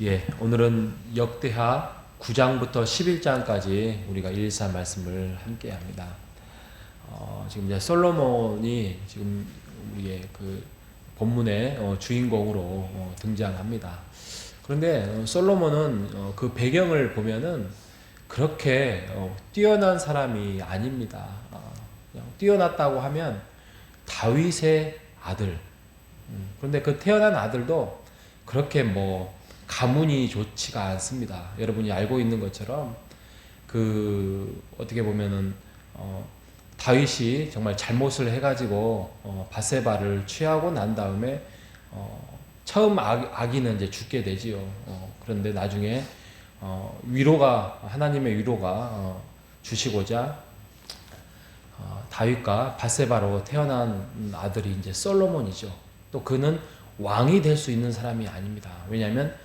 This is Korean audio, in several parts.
예, 오늘은 역대하 9장부터 11장까지 우리가 114 말씀을 함께 합니다. 지금 이제 솔로몬이 지금 우리의 그 본문의 주인공으로 등장합니다. 그런데 솔로몬은 그 배경을 보면은 그렇게 뛰어난 사람이 아닙니다. 그냥 뛰어났다고 하면 다윗의 아들. 그런데 그 태어난 아들도 그렇게 가문이 좋지가 않습니다. 여러분이 알고 있는 것처럼 어떻게 보면은 다윗이 정말 잘못을 해가지고 밧세바를 취하고 난 다음에 처음 아기는 이제 죽게 되지요. 그런데 나중에 하나님의 위로가 주시고자 다윗과 밧세바로 태어난 아들이 이제 솔로몬이죠. 또 그는 왕이 될 수 있는 사람이 아닙니다. 왜냐하면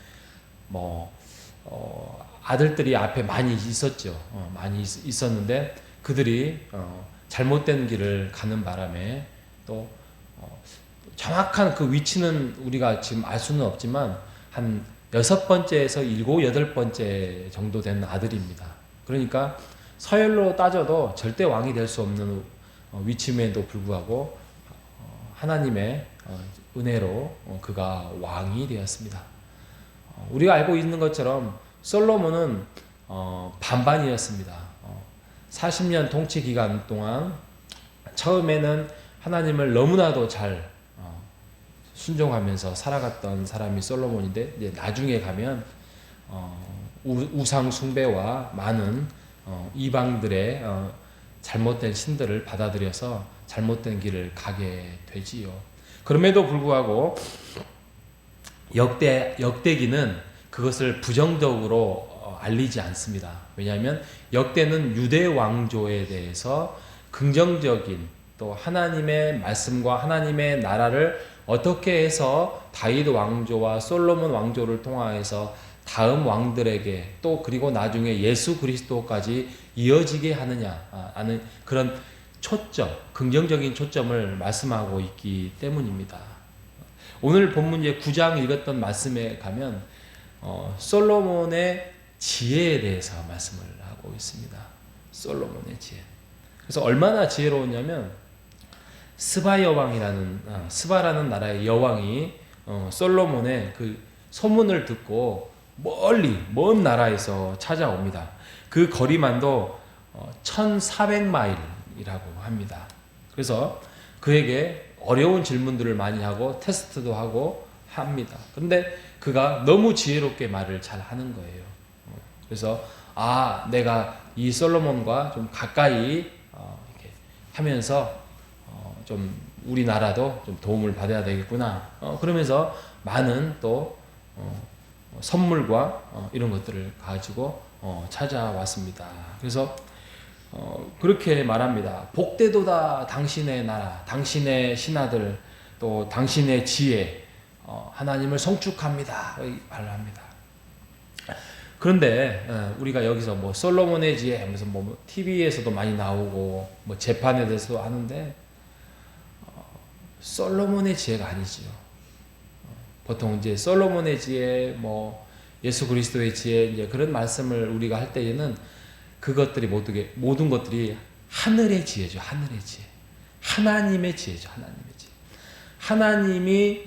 아들들이 앞에 많이 있었죠. 많이 있었는데 그들이 잘못된 길을 가는 바람에 또 정확한 그 위치는 우리가 지금 알 수는 없지만 한 6번째에서 7, 8번째 정도 된 아들입니다. 그러니까 서열로 따져도 절대 왕이 될 수 없는 위치임에도 불구하고 하나님의 은혜로 그가 왕이 되었습니다. 우리가 알고 있는 것처럼 솔로몬은 반반이었습니다. 40년 통치 기간 동안 처음에는 하나님을 너무나도 잘 순종하면서 살아갔던 사람이 솔로몬인데 이제 나중에 가면 우상 숭배와 많은 이방들의 잘못된 신들을 받아들여서 잘못된 길을 가게 되지요. 그럼에도 불구하고 역대기는 그것을 부정적으로 알리지 않습니다. 왜냐하면 역대는 유대 왕조에 대해서 긍정적인 또 하나님의 말씀과 하나님의 나라를 어떻게 해서 다윗 왕조와 솔로몬 왕조를 통하여서 다음 왕들에게 또 그리고 나중에 예수 그리스도까지 이어지게 하느냐 하는 그런 긍정적인 초점을 말씀하고 있기 때문입니다. 오늘 본문 9장 읽었던 말씀에 가면 솔로몬의 지혜에 대해서 말씀을 하고 있습니다. 솔로몬의 지혜. 그래서 얼마나 지혜로웠냐면 스바라는 나라의 여왕이 솔로몬의 그 소문을 듣고 먼 나라에서 찾아옵니다. 그 거리만도 1400마일이라고 합니다. 그래서 그에게 어려운 질문들을 많이 하고 테스트도 하고 합니다. 그런데 그가 너무 지혜롭게 말을 잘 하는 거예요. 그래서 내가 이 솔로몬과 좀 가까이 이렇게 하면서 좀 우리나라도 좀 도움을 받아야 되겠구나. 그러면서 많은 또 선물과 이런 것들을 가지고 찾아왔습니다. 그래서 그렇게 말합니다. 복되도다 당신의 나라, 당신의 신하들, 또 당신의 지혜, 하나님을 송축합니다. 말을 합니다. 그런데 우리가 여기서 솔로몬의 지혜 하면서 TV에서도 많이 나오고 재판에 대해서도 하는데 솔로몬의 지혜가 아니지요. 보통 이제 솔로몬의 지혜, 예수 그리스도의 지혜 이제 그런 말씀을 우리가 할 때에는 그것들이 모든 것들이 하늘의 지혜죠. 하늘의 지혜. 하나님의 지혜죠. 하나님의 지혜. 하나님이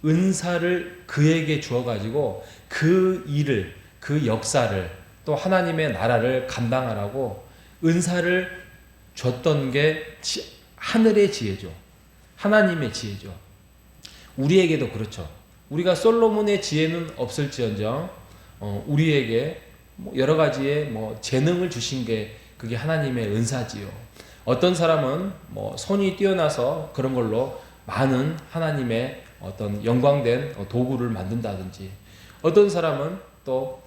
은사를 그에게 주어가지고 그 일을, 그 역사를 또 하나님의 나라를 감당하라고 은사를 줬던 게 하늘의 지혜죠. 하나님의 지혜죠. 우리에게도 그렇죠. 우리가 솔로몬의 지혜는 없을지언정 우리에게 여러 가지의 재능을 주신 게 그게 하나님의 은사지요. 어떤 사람은 손이 뛰어나서 그런 걸로 많은 하나님의 어떤 영광된 도구를 만든다든지, 어떤 사람은 또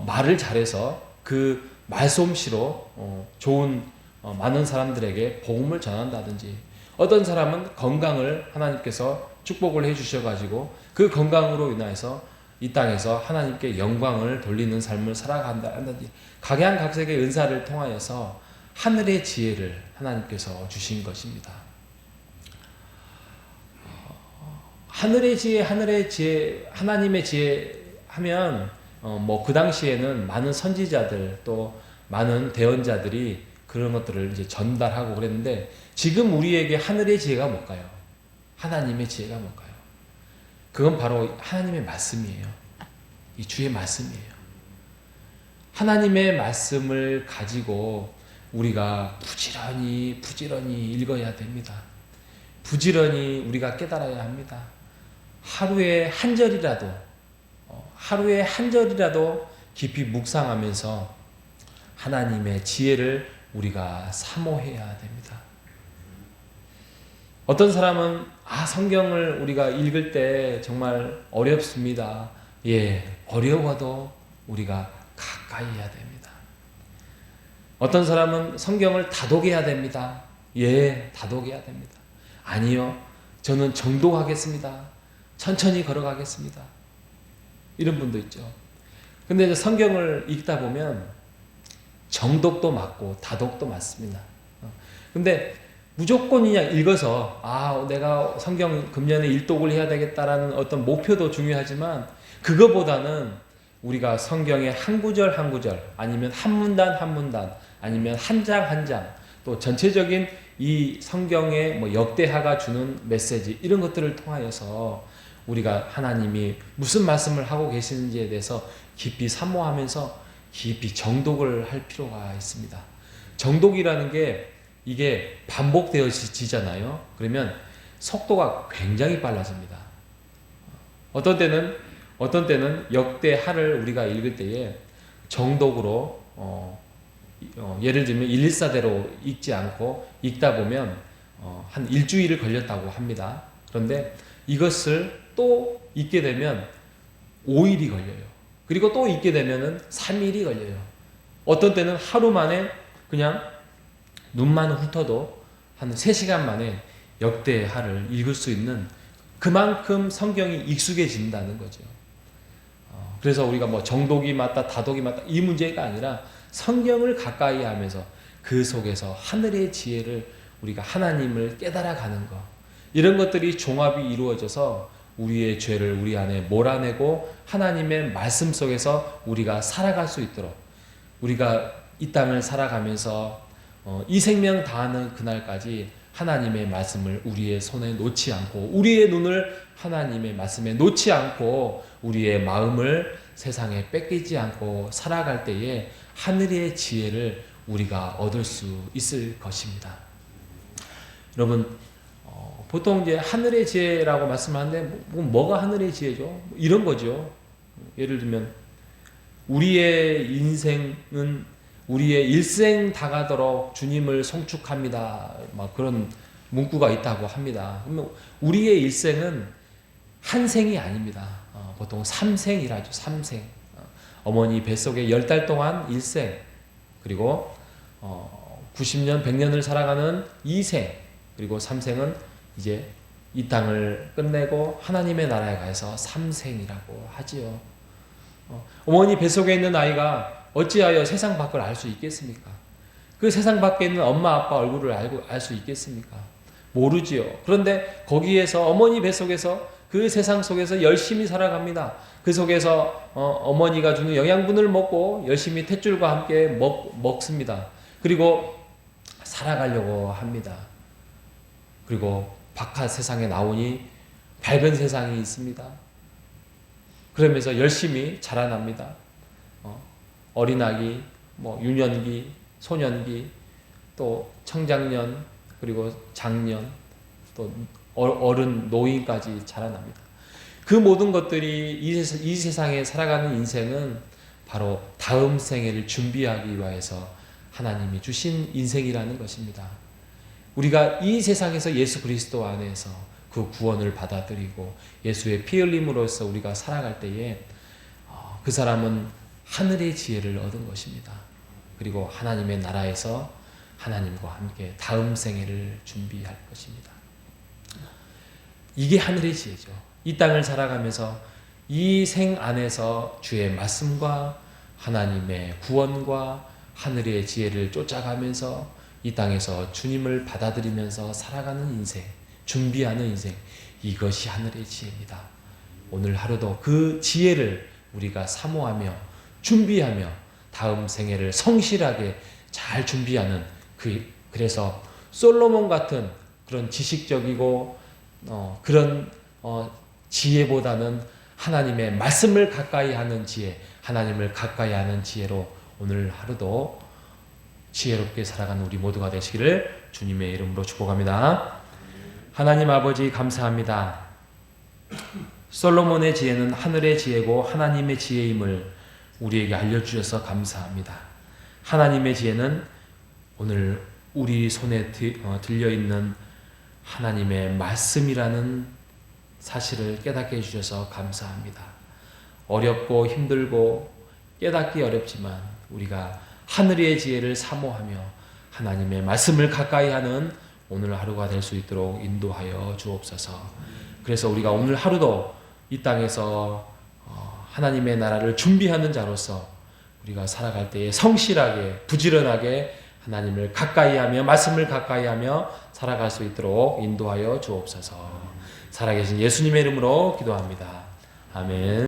말을 잘해서 그 말솜씨로 좋은 많은 사람들에게 복음을 전한다든지, 어떤 사람은 건강을 하나님께서 축복을 해주셔가지고 그 건강으로 인해서 이 땅에서 하나님께 영광을 돌리는 삶을 살아간다든지, 각양각색의 은사를 통하여서 하늘의 지혜를 하나님께서 주신 것입니다. 하늘의 지혜, 하나님의 지혜, 하면 뭐 그 당시에는 많은 선지자들 또 많은 대언자들이 그런 것들을 이제 전달하고 그랬는데, 지금 우리에게 하늘의 지혜가 뭘까요? 하나님의 지혜가 뭘까요? 그건 바로 하나님의 말씀이에요. 이 주의 말씀이에요. 하나님의 말씀을 가지고 우리가 부지런히 읽어야 됩니다. 부지런히 우리가 깨달아야 합니다. 하루에 한 절이라도 깊이 묵상하면서 하나님의 지혜를 우리가 사모해야 됩니다. 어떤 사람은 성경을 우리가 읽을 때 정말 어렵습니다. 예, 어려워도 우리가 가까이 해야 됩니다. 어떤 사람은 성경을 다독여야 됩니다. 예, 다독여야 됩니다. 아니요, 저는 정독하겠습니다. 천천히 걸어가겠습니다. 이런 분도 있죠. 근데 이제 성경을 읽다 보면 정독도 맞고 다독도 맞습니다. 근데 무조건 그냥 읽어서 내가 성경 금년에 일독을 해야 되겠다라는 어떤 목표도 중요하지만, 그거보다는 우리가 성경의 한 구절 한 구절, 아니면 한 문단 한 문단, 아니면 한 장 한 장, 또 전체적인 이 성경의 뭐 역대하가 주는 메시지, 이런 것들을 통하여서 우리가 하나님이 무슨 말씀을 하고 계시는지에 대해서 깊이 사모하면서 깊이 정독을 할 필요가 있습니다. 정독이라는 게 이게 반복되어지잖아요. 그러면 속도가 굉장히 빨라집니다. 어떤 때는 역대하를 우리가 읽을 때에 정독으로 예를 들면 114대로 읽지 않고 읽다 보면 한 일주일을 걸렸다고 합니다. 그런데 이것을 또 읽게 되면 5일이 걸려요. 그리고 또 읽게 되면 3일이 걸려요. 어떤 때는 하루 만에 그냥 눈만 훑어도 한 3시간 만에 역대하를 읽을 수 있는, 그만큼 성경이 익숙해진다는 거죠. 그래서 우리가 뭐 정독이 맞다, 다독이 맞다, 이 문제가 아니라 성경을 가까이 하면서 그 속에서 하늘의 지혜를, 우리가 하나님을 깨달아가는 것, 이런 것들이 종합이 이루어져서 우리의 죄를 우리 안에 몰아내고 하나님의 말씀 속에서 우리가 살아갈 수 있도록, 우리가 이 땅을 살아가면서 이 생명 다하는 그날까지 하나님의 말씀을 우리의 손에 놓지 않고, 우리의 눈을 하나님의 말씀에 놓지 않고, 우리의 마음을 세상에 뺏기지 않고 살아갈 때에 하늘의 지혜를 우리가 얻을 수 있을 것입니다. 여러분, 보통 이제 하늘의 지혜라고 말씀하는데 뭐가 하늘의 지혜죠? 이런 거죠. 예를 들면 우리의 인생은 우리의 일생 다가도록 주님을 송축합니다. 막 그런 문구가 있다고 합니다. 그러면 우리의 일생은 한 생이 아닙니다. 보통 3생이라죠. 3생. 어머니 뱃속에 10달 동안 일생, 그리고 90년, 100년을 살아가는 2생, 그리고 3생은 이제 이 땅을 끝내고 하나님의 나라에 가서 3생이라고 하지요. 어머니 뱃속에 있는 아이가 어찌하여 세상 밖을 알 수 있겠습니까? 그 세상 밖에 있는 엄마 아빠 얼굴을 알 수 있겠습니까? 모르지요. 그런데 거기에서, 어머니 뱃속에서, 그 세상 속에서 열심히 살아갑니다. 그 속에서 어머니가 주는 영양분을 먹고 열심히 탯줄과 함께 먹습니다. 그리고 살아가려고 합니다. 그리고 바깥 세상에 나오니 밝은 세상이 있습니다. 그러면서 열심히 자라납니다. 어린아기, 유년기, 소년기, 또 청장년, 그리고 장년, 또 어른, 노인까지 자라납니다. 그 모든 것들이 이 세상에 살아가는 인생은 바로 다음 생애를 준비하기 위해서 하나님이 주신 인생이라는 것입니다. 우리가 이 세상에서 예수 그리스도 안에서 그 구원을 받아들이고 예수의 피 흘림으로써 우리가 살아갈 때에 그 사람은 하늘의 지혜를 얻은 것입니다. 그리고 하나님의 나라에서 하나님과 함께 다음 생애를 준비할 것입니다. 이게 하늘의 지혜죠. 이 땅을 살아가면서 이 생 안에서 주의 말씀과 하나님의 구원과 하늘의 지혜를 쫓아가면서 이 땅에서 주님을 받아들이면서 살아가는 인생, 준비하는 인생, 이것이 하늘의 지혜입니다. 오늘 하루도 그 지혜를 우리가 사모하며 준비하며 다음 생애를 성실하게 잘 준비하는 그래서 솔로몬 같은 그런 지식적이고 그런 지혜보다는 하나님의 말씀을 가까이 하는 지혜, 하나님을 가까이 하는 지혜로 오늘 하루도 지혜롭게 살아가는 우리 모두가 되시기를 주님의 이름으로 축복합니다. 하나님 아버지 감사합니다. 솔로몬의 지혜는 하늘의 지혜고 하나님의 지혜임을 우리에게 알려주셔서 감사합니다. 하나님의 지혜는 오늘 우리 손에 들려있는 하나님의 말씀이라는 사실을 깨닫게 해주셔서 감사합니다. 어렵고 힘들고 깨닫기 어렵지만 우리가 하늘의 지혜를 사모하며 하나님의 말씀을 가까이 하는 오늘 하루가 될 수 있도록 인도하여 주옵소서. 그래서 우리가 오늘 하루도 이 땅에서 하나님의 나라를 준비하는 자로서 우리가 살아갈 때에 성실하게 부지런하게 하나님을 가까이하며 말씀을 가까이하며 살아갈 수 있도록 인도하여 주옵소서. 살아계신 예수님의 이름으로 기도합니다. 아멘.